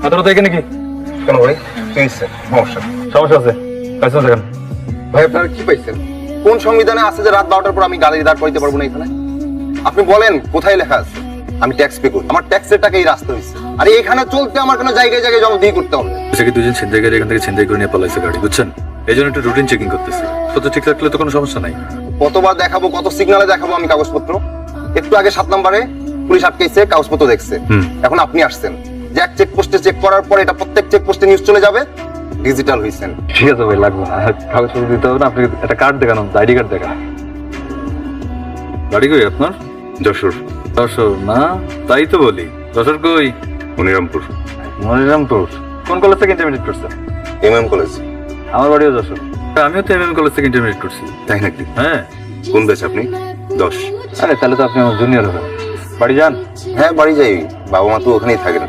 তোরা তো এখানে কি কেন ভাই কি হয়েছে? সমস্যা আছে পাইছেন সেখানে ভাই আপনারা কি পাইছেন? কোন সংবিধানে আছে যে রাত 12টার পর আমি গাড়ি দাঁড় করাইতে পারবো না এখানে? আপনি বলেন কোথায় লেখা আছে? আমি ট্যাক্স পে করি, আমার ট্যাক্সের টাকা এই রাস্তা হয়েছে, আর এখানে চলতে আমার কোনো জায়গায় জায়গায় জবাবদিহি করতে হবে। কি দুজন ছিনতাইকারী এখান থেকে ছিনতাই করে নিয়ে পালাইছে গাড়ি, বুঝছেন? এই জন্য একটু রুটিন চেকিং করতেছি। তো ঠিক থাকলে তো কোনো সমস্যা নাই। কতবার দেখাবো, কত সিগনালে দেখাবো আমি কাগজপত্র? একটু আগে 7 নম্বরে পুলিশ আটকেছে, কাগজপত্র দেখছে। এখন আপনি আসছেন যে এক চেকপোস্টে চেক করার পর এটা প্রত্যেক চেকপোস্টে নিউজ চলে যাবে, ডিজিটাল হইছেন। ঠিক আছে ভাই, লাগবে না, কাগজপত্র দিতে হবে না। আপনি একটা কার্ড দেখানো, আইডি কার্ড দেখান। বাড়ি কই আপনার? যশোর। যশোর না, তাই তো বলি। যশোর কই? মনিরামপুর। মনিরামপুর কোন কলেজ থেকে ইন্টারমিডিয়েট করছেন? MM college. আমার বাড়িও যশোর। আমিও তো এমএম কলেজ থেকে ইন্টারমিডিয়েট করছি। তাই নাকি? হ্যাঁ। কোন ব্যাচ আপনি? 10। আরে তাহলে তো আপনি আমার জুনিয়র হবেন। বাড়ি যান? হ্যাঁ বাড়ি যাই, বাবা মা তো ওখানেই থাকেন,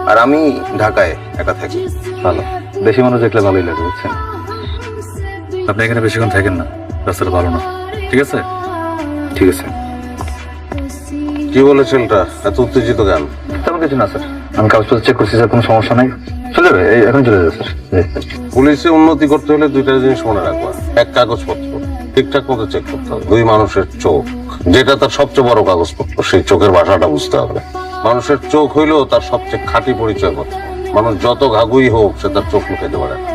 আর আমি ঢাকায় একা থাকি। ভালো, বেশি মানুষ দেখলে ভালোই লাগে, বুঝছেন? আপনি এখানে বেশিক্ষণ থাকেন না, রাস্তাটা ভালো না। ঠিক আছে? ঠিক আছে। কি বলে ছেলেটা এত উত্তেজিত কেন? তেমন কিছু না স্যার, আমি কাগজপত্র চেক করছি স্যার, কোনো সমস্যা নাই। চলে যাবে, এখন চলে যাবে স্যার। পুলিশে উন্নতি করতে হলে দুইটা জিনিস মনে রাখবা। এক, কাগজপত্র ঠিকঠাক মতো চেক করতে হবে। 2, মানুষের চোখ, যেটা তার সবচেয়ে বড় কাগজপত্র, সেই চোখের ভাষাটা বুঝতে হবে। মানুষের চোখ হইলেও তার সবচেয়ে খাঁটি পরিচয় পত্র। মানুষ যত ঘাগুই হোক, সে তার চোখ লুকাইতে পারে না।